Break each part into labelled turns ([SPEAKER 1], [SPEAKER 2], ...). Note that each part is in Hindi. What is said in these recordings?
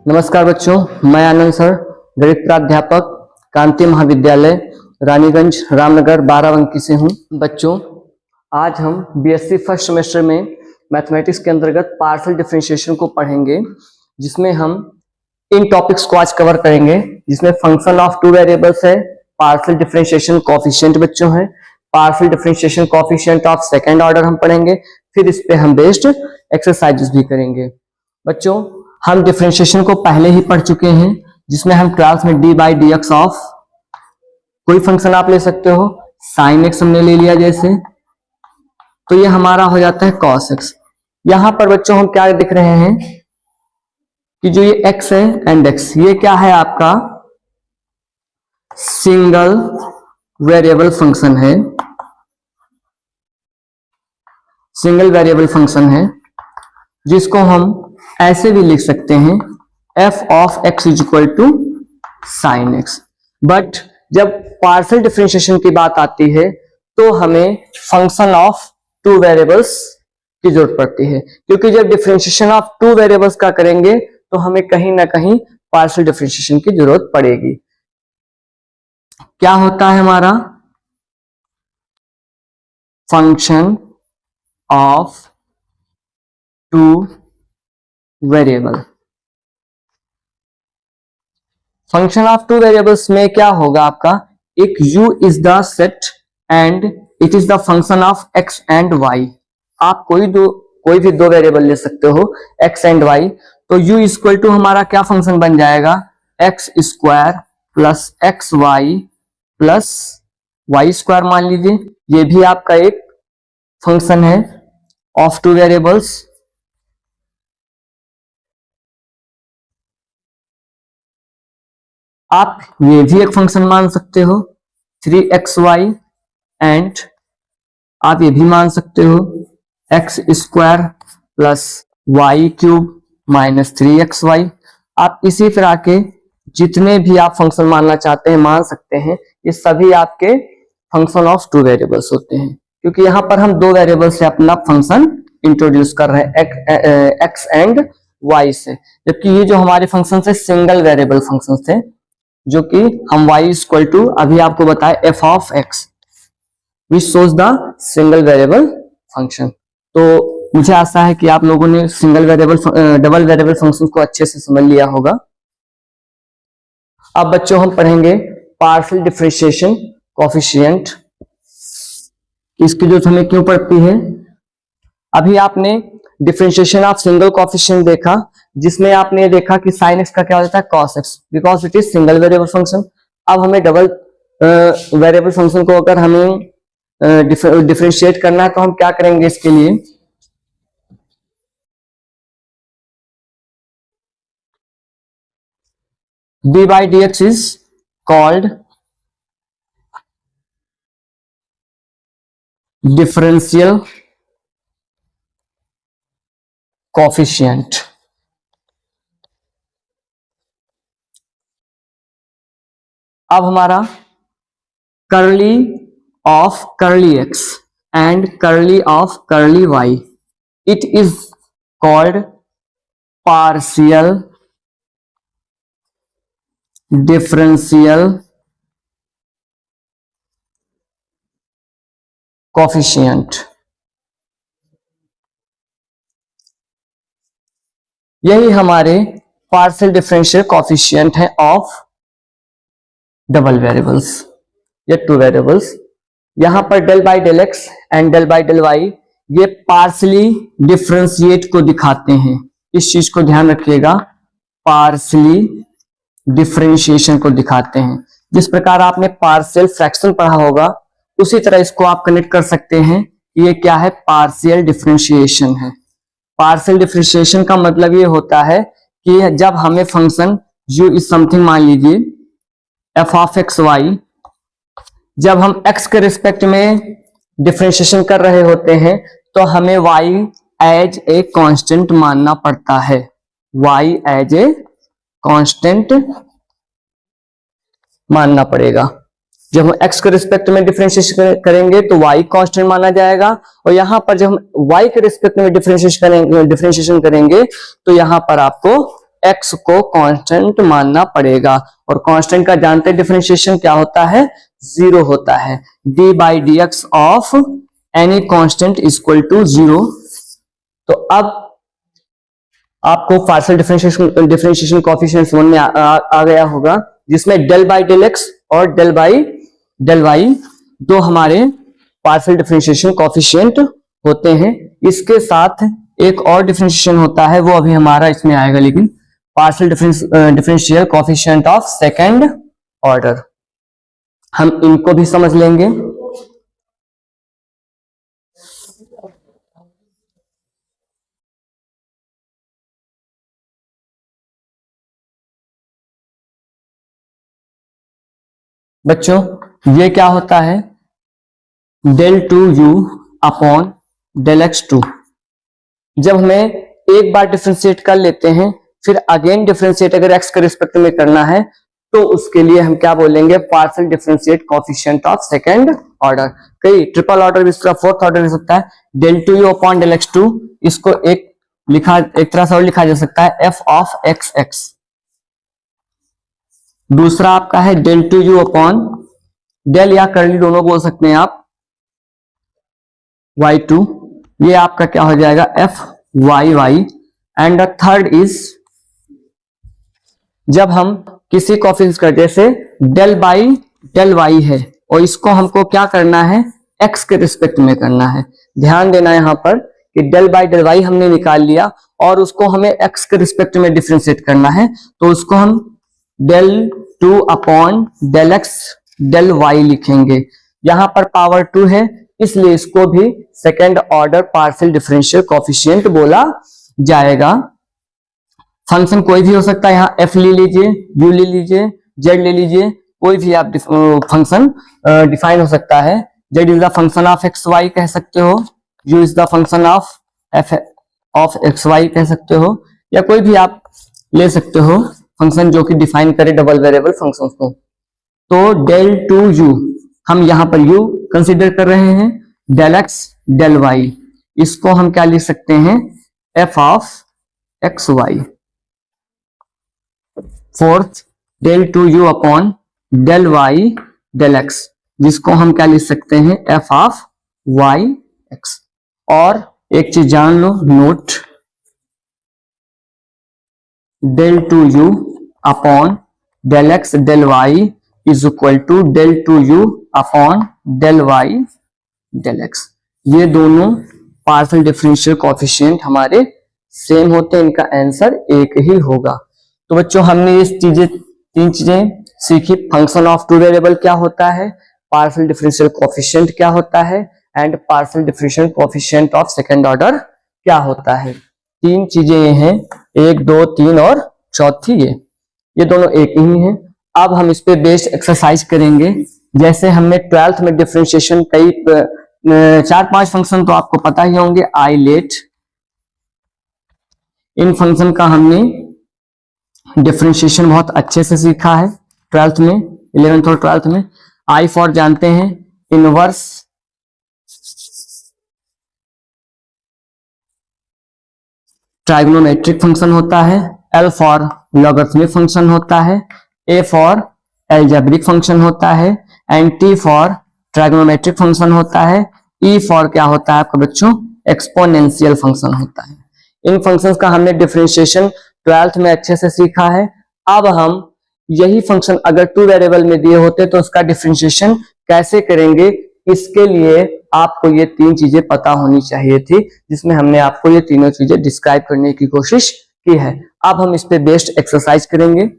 [SPEAKER 1] नमस्कार बच्चों, मैं आनंद सर, गणित प्राध्यापक, कांति महाविद्यालय, रानीगंज, रामनगर, बाराबंकी से हूं। बच्चों, आज हम बीएससी फर्स्ट सेमेस्टर में मैथमेटिक्स के अंतर्गत पार्शियल डिफरेंशिएशन को पढ़ेंगे, जिसमें हम इन टॉपिक्स को आज कवर करेंगे, जिसमें फंक्शन ऑफ टू वेरिएबल्स है, पार्शियल डिफरेंशिएशन कोएफिशिएंट बच्चों है, partial differentiation coefficient of second order हम पढ़ेंगे, फिर इस पे हम बेस्ड एक्सरसाइजेस भी करेंगे। बच्चों, हम डिफरेंशिएशन को पहले ही पढ़ चुके हैं, जिसमें हम क्लास में D by d x of कोई फंक्शन आप ले सकते हो, साइन एक्स हमने ले लिया जैसे, तो ये हमारा हो जाता है कॉस एक्स। यहां पर बच्चों हम क्या दिख रहे हैं कि जो ये एक्स है एंड एक्स, ये क्या है आपका सिंगल वेरिएबल फंक्शन है, सिंगल वेरिएबल फंक्शन है, जिसको हम ऐसे भी लिख सकते हैं f of x is equal to sine x. But जब पार्शियल डिफरेंशिएशन की बात आती है तो हमें फंक्शन ऑफ टू वेरिएबल्स की जरूरत पड़ती है, क्योंकि जब डिफरेंशिएशन ऑफ टू वेरिएबल्स का करेंगे तो हमें कहीं ना कहीं पार्शियल डिफरेंशिएशन की जरूरत पड़ेगी। क्या होता है हमारा function of two variable. Function of two variables में क्या होगा आपका, एक u is the set and it is the function of x and y। आप कोई भी दो वेरिएबल ले सकते हो x एंड y, तो u इक्वल टू हमारा क्या फंक्शन बन जाएगा, x square plus x y plus y square मान लीजिए। ये भी आपका एक फंक्शन है ऑफ टू वेरिएबल्स। आप ये भी एक फंक्शन मान सकते हो 3xy एंड आप ये भी मान सकते हो x square plus y cube minus 3xy। आप इसी तरह के जितने भी आप फंक्शन मानना चाहते हैं मान सकते हैं। ये सभी आपके फंक्शन ऑफ टू वेरिएबल्स होते हैं, क्योंकि यहां पर हम दो वेरिएबल से अपना फंक्शन इंट्रोड्यूस कर रहे हैं एक्स एंड वाई से, जबकि ये जो हमारे फंक्शन है सिंगल वेरिएबल फंक्शन थे, जो कि हम y इक्वल टू अभी आपको बताया f of x which shows the single variable function. तो मुझे आशा है कि आप लोगों ने single variable double variable function को अच्छे से समझ लिया होगा। अब बच्चों हम पढ़ेंगे पार्शियल डिफरेंशिएशन कोएफिशिएंट। इसकी जरूरत हमें क्यों पड़ती है, अभी आपने डिफरेंशिएशन ऑफ सिंगल कोएफिशिएंट देखा, जिसमें आपने देखा कि साइन एक्स का क्या हो जाता है cos x, because it is single variable function. अब हमें डबल वेरिएबल फंक्शन को अगर हमें डिफरेंशिएट करना है तो हम क्या करेंगे इसके लिए, d by d x is called differential coefficient. अब हमारा curly of curly x and curly of curly y, it is called partial differential coefficient. यही हमारे पार्शियल डिफरेंशियल कोएफिशिएंट है ऑफ डबल वेरिएबल्स या टू वेरिएबल्स। यहां पर del by del x and del by del y ये पार्शियली डिफरेंशिएट को दिखाते हैं। इस चीज को ध्यान रखिएगा, पार्शियली डिफरेंशिएशन को दिखाते हैं। जिस प्रकार आपने पार्शियल फ्रैक्शन पढ़ा होगा, उसी तरह इसको आप कनेक्ट कर सकते हैं। ये क्या है, पार्शियल डिफरेंशिएशन है। पार्शियल डिफरेंशिएशन का मतलब ये होता है कि जब हमें फंक्शन u इज समथिंग मान लीजिए f ऑफ एक्स वाई, जब हम x के रिस्पेक्ट में डिफरेंशिएशन कर रहे होते हैं तो हमें y एज ए कांस्टेंट मानना पड़ता है। y एज ए कांस्टेंट मानना पड़ेगा। जब हम x के रिस्पेक्ट में डिफरेंशिएशन करेंगे तो y कांस्टेंट माना जाएगा, और यहाँ पर जब हम y के रिस्पेक्ट में डिफरेंशिएशन करेंगे तो यहाँ पर आपको x को कांस्टेंट मानना पड़ेगा। और कांस्टेंट का जानते हैं डिफरेंशिएशन क्या होता है, 0 होता है। d/dx of any constant equal to 0। तो अब आपको पार्शियल डिफरेंशिएशन कोएफिशिएंट समझ में आ गया होगा, जिसमें डेल बाई डेल एक्स और डेल बाई डेल वाई दो हमारे पार्शियल डिफरेंशिएशन कोएफिशिएंट होते हैं। इसके साथ एक और डिफरेंशिएशन होता है, वो अभी हमारा इसमें आएगा, लेकिन partial differential coefficient of second order, हम इनको भी समझ लेंगे। बच्चों ये क्या होता है, del 2u upon del x2। जब हमें एक बार डिफरेंशिएट कर लेते हैं, फिर अगेन डिफरेंशिएट अगर x के रिस्पेक्ट में करना है तो उसके लिए हम क्या बोलेंगे, partial differentiate coefficient of second order. कई ट्रिपल ऑर्डर भी इसका फोर्थ ऑर्डर हो सकता है। del 2u upon del x2, इसको एक तरह से और लिखा जा सकता है f ऑफ xx। दूसरा आपका है del 2u अपॉन डेल या कर्ली दोनों बोल सकते हैं आप, y2, ये आपका क्या हो जाएगा f y y। And the third is जब हम किसी कोएफिशिएंट का, जैसे डेल बाई डेल y है और इसको हमको क्या करना है, x के रिस्पेक्ट में करना है। ध्यान देना यहां पर कि डेल बाई डेल y हमने निकाल लिया और उसको हमें x के रिस्पेक्ट में डिफरेंशिएट करना है, तो उसको हम del 2 upon del x del y लिखेंगे। यहां पर पावर 2 है, इसलिए इसको भी second order partial differential coefficient बोला जाएगा। फंक्शन कोई भी हो सकता है, यहाँ f ले लीजिए, u ले लीजिए, z ले लीजिए, कोई भी आप फंक्शन डिफाइन हो सकता है। z is the function of x y कह सकते हो, u is the function of f of x y कह सकते हो, या कोई भी आप ले सकते हो फंक्शन जो कि डिफाइन करे डबल वेरिएबल फंक्शन को। तो del 2u हम यहां पर u कंसीडर कर रहे हैं, del x del y, इसको हम क्या लिख सकते हैं, f of x y. Fourth del 2u upon del y del x, जिसको हम क्या लिख सकते हैं, f ऑफ y x। और एक चीज जान लो, note, del 2u upon del x del y is equal to del 2u upon del y del x। ये दोनों पार्शियल डिफरेंशियल कोएफिशिएंट हमारे सेम होते हैं, इनका आंसर एक ही होगा। तो बच्चों हमने ये तीन चीजें सीखी, फंक्शन ऑफ टू वेरिएबल क्या होता है, पार्शियल डिफरेंशियल कोएफिशिएंट क्या होता है, and partial differential coefficient of second order क्या होता है। तीन चीजें ये हैं, 1 2 3 और चौथी ये दोनों एक ही हैं। अब हम इस पे बेस्ड एक्सरसाइज करेंगे। जैसे हमने 12th में डिफरेंशिएशन कई 4-5 फंक्शन तो आपको पता ही होंगे, आई लेट, इन फंक्शन का हमने डिफरेंशिएशन बहुत अच्छे से सीखा है 12th में, 11th और 12th में। आई फॉर जानते हैं इनवर्स ट्राइगोनोमेट्रिक फंक्शन होता है, एल फॉर लॉगरिथमिक फंक्शन होता है, ए फॉर एल्जेब्रिक फंक्शन होता है, and T for trigonometric function होता है, ई फॉर क्या होता है आपका बच्चों, एक्सपोनेंशियल फंक्शन होता है। इन फंक्शंस का हमने डिफरेंशिएशन 12th में अच्छे से सीखा है। अब हम यही फंक्शन अगर टू वेरिएबल में दिए होते तो उसका डिफरेंशिएशन कैसे करेंगे, इसके लिए आपको ये तीन चीजें पता होनी चाहिए थी, जिसमें हमने आपको ये तीनों चीजें डिस्क्राइब करने की कोशिश की है। अब हम इस पे बेस्ड एक्सरसाइज करेंगे।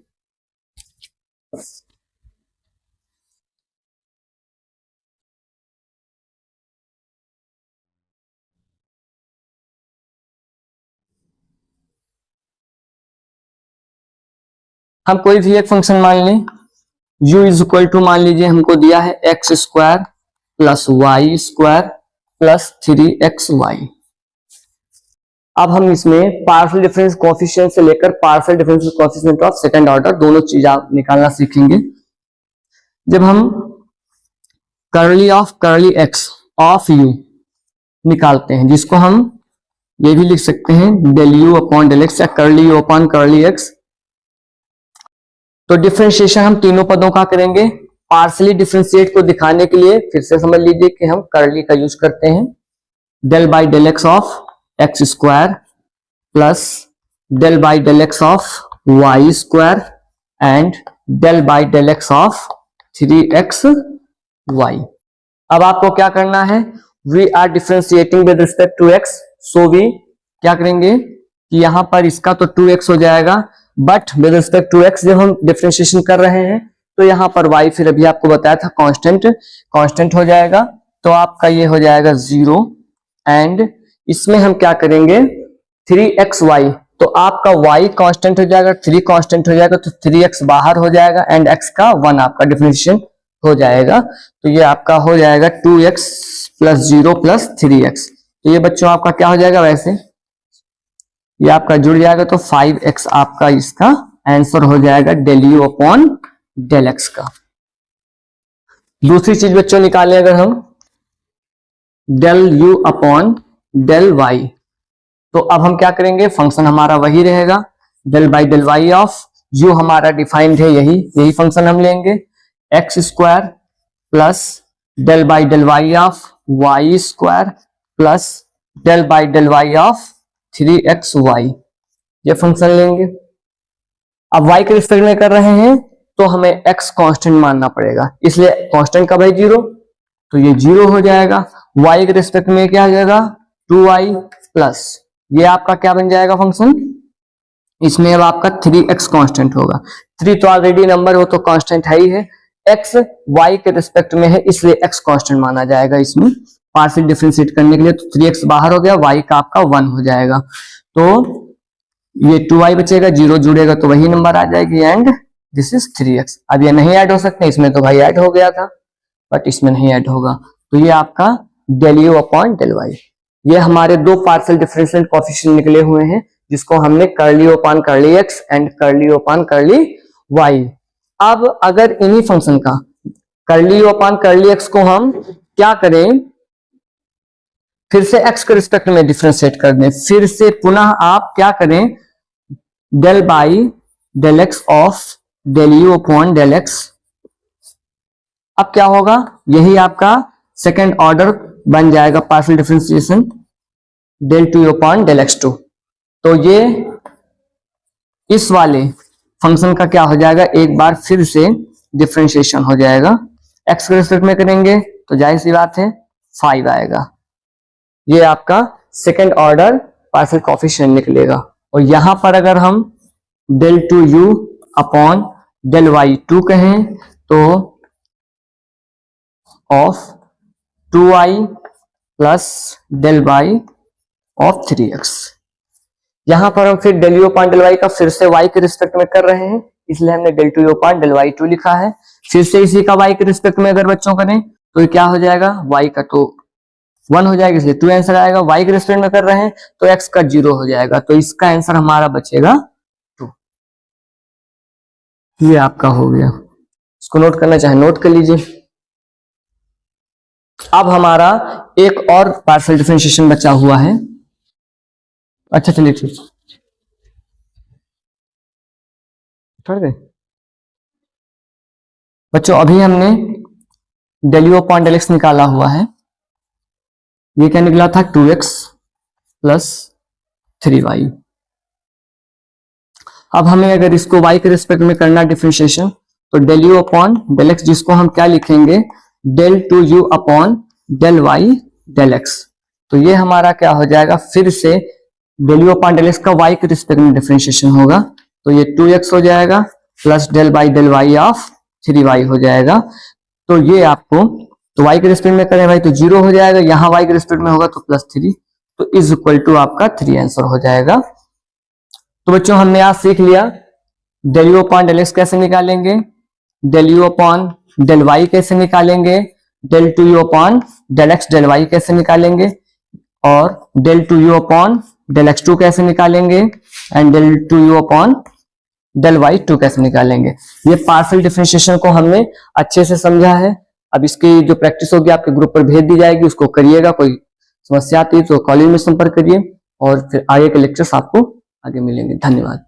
[SPEAKER 1] हम कोई भी एक फंक्शन मान लें, u इज इक्वल टू मान लीजिए हमको दिया है x square plus y square plus 3xy। अब हम इसमें पार्शियल डिफरेंस कोएफिशिएंट से लेकर partial difference coefficient of second order दोनों चीज आप निकालना सीखेंगे। जब हम curly of curly x of u निकालते हैं, जिसको हम ये भी लिख सकते हैं del u upon del x या curly u upon curly x. तो डिफरेंशिएशन हम तीनों पदों का करेंगे। पार्शियली डिफरेंशिएट को दिखाने के लिए फिर से समझ लीजिए कि हम कर्ली का यूज करते हैं। Del by del x of x square plus del by del x of y square and del by del x of 3x y। अब आपको क्या करना है, we are differentiating with respect to x, so we क्या करेंगे कि यहां पर इसका तो 2x हो जाएगा, but with respect to x जब हम डिफरेंशिएशन कर रहे हैं तो यहाँ पर y फिर अभी आपको बताया था कांस्टेंट हो जाएगा, तो आपका ये हो जाएगा 0 एंड इसमें हम क्या करेंगे 3xy, तो आपका y कांस्टेंट हो जाएगा, 3 कांस्टेंट हो जाएगा, तो 3x बाहर हो जाएगा एंड x का 1 आपका डिफरेंशिएशन हो जाएगा। तो ये आपका हो जाएगा 2x प्लस 0 प्लस 3x। तो ये बच्चों आपका क्या हो जाएगा, वैसे ये आपका जुड़ जाएगा, तो 5x आपका इसका आंसर हो जाएगा del u upon del x का। दूसरी चीज बच्चों निकालें अगर हम del u upon del y, तो अब हम क्या करेंगे, फंक्शन हमारा वही रहेगा, del by del y of u हमारा डिफाइंड है, यही फंक्शन हम लेंगे, x square plus del by del y of y square plus del by del y of 3xy, ये फंक्शन लेंगे। अब y के रिस्पेक्ट में कर रहे हैं तो हमें x कांस्टेंट मानना पड़ेगा, इसलिए कांस्टेंट का भाई 0, तो ये 0 हो जाएगा। y के रिस्पेक्ट में क्या आ जाएगा 2y प्लस ये आपका क्या बन जाएगा फंक्शन, इसमें अब आपका 3x कांस्टेंट होगा। 3 तो ऑलरेडी नंबर हो तो कांस्टेंट है ही है, x y के रिस्पेक्ट में है इसलिए x कांस्टेंट माना जाएगा इसमें पार्शियल डिफरेंशिएट करने के लिए। तो 3x बाहर हो गया, y का आपका 1 हो जाएगा, तो ये 2y बचेगा, 0 जुड़ेगा तो वही नंबर आ जाएगी एंड दिस इज 3x। अब ये नहीं ऐड हो सकते, इसमें तो भाई ऐड हो गया था बट इसमें नहीं ऐड होगा, तो ये आपका del u upon del y. ये हमारे दो पार्शियल डिफरेंशियल कोएफिशिएंट निकले हुए हैं जिसको हमने curly upon curly x and curly upon curly y. अब अगर इन्हीं फंक्शन का कर्ली अपॉन कर्ली एक्स को हम क्या करें, फिर से x के रिस्पेक्ट में डिफरेंशिएट कर दें, फिर से पुनः आप क्या करें del by del x of del u upon del x. अब क्या होगा, यही आपका सेकेंड ऑर्डर बन जाएगा partial differentiation del two upon del x two. तो ये इस वाले फंक्शन का क्या हो जाएगा, एक बार फिर से डिफरेंशिएशन हो जाएगा। x के रिस्पेक्ट में करेंगे तो जाहिर सी बात है 5 आएगा, ये आपका सेकेंड ऑर्डर पार्शियल कोएफिशिएंट निकलेगा। और यहां पर अगर हम del two u upon del y 2 कहें तो of 2y plus del y of 3x। यहां पर हम फिर del u upon del y का फिर से y के रिस्पेक्ट में कर रहे हैं, इसलिए हमने del two u upon del y 2 लिखा है। फिर से इसी का y के रिस्पेक्ट में अगर बच्चों करें तो ये क्या हो जाएगा, y का तो 1 हो जाएगा इसलिए 2 आंसर आएगा, y के रिस्पेक्ट में कर रहे हैं तो x का 0 हो जाएगा, तो इसका आंसर हमारा बचेगा 2। ये आपका हो गया, इसको नोट करना चाहे नोट कर लीजिए। अब हमारा एक और पार्शियल डिफरेंशिएशन बचा हुआ है। अच्छा चलिए ठीक है बच्चों, अभी हमने del u upon del x निकाला हुआ है, ये क्या निकला था 2x प्लस 3y। अब हमें अगर इसको y के रिस्पेक्ट में करना डिफरेंशिएशन तो del u upon del x, जिसको हम क्या लिखेंगे del two u upon del y del x. तो ये हमारा क्या हो जाएगा, फिर से del u upon del x का y के रिस्पेक्ट में डिफरेंशिएशन होगा, तो ये 2x हो जाएगा plus del by del y of 3y हो जाएगा। तो ये आपको तो y के रिस्पेक्ट में करें भाई तो 0 हो जाएगा, यहाँ y के रिस्पेक्ट में होगा तो प्लस 3, तो इज इक्वल टू आपका 3 आंसर हो जाएगा। तो बच्चों हमने आज सीख लिया del u upon del x कैसे निकालेंगे, del u upon del y कैसे निकालेंगे, del two u upon del x del y कैसे निकालेंगे, और del two u upon del x two कैसे निकालेंगे and del two u upon del y 2 कैसे निकालेंगे। ये पार्शियल डिफरेंशिएशन को हमने अच्छे से समझा है। अब इसकी जो प्रैक्टिस होगी आपके ग्रुप पर भेज दी जाएगी, उसको करिएगा। कोई समस्या आती है तो कॉलेज में संपर्क करिए और फिर आगे के लेक्चर्स आपको आगे मिलेंगे। धन्यवाद।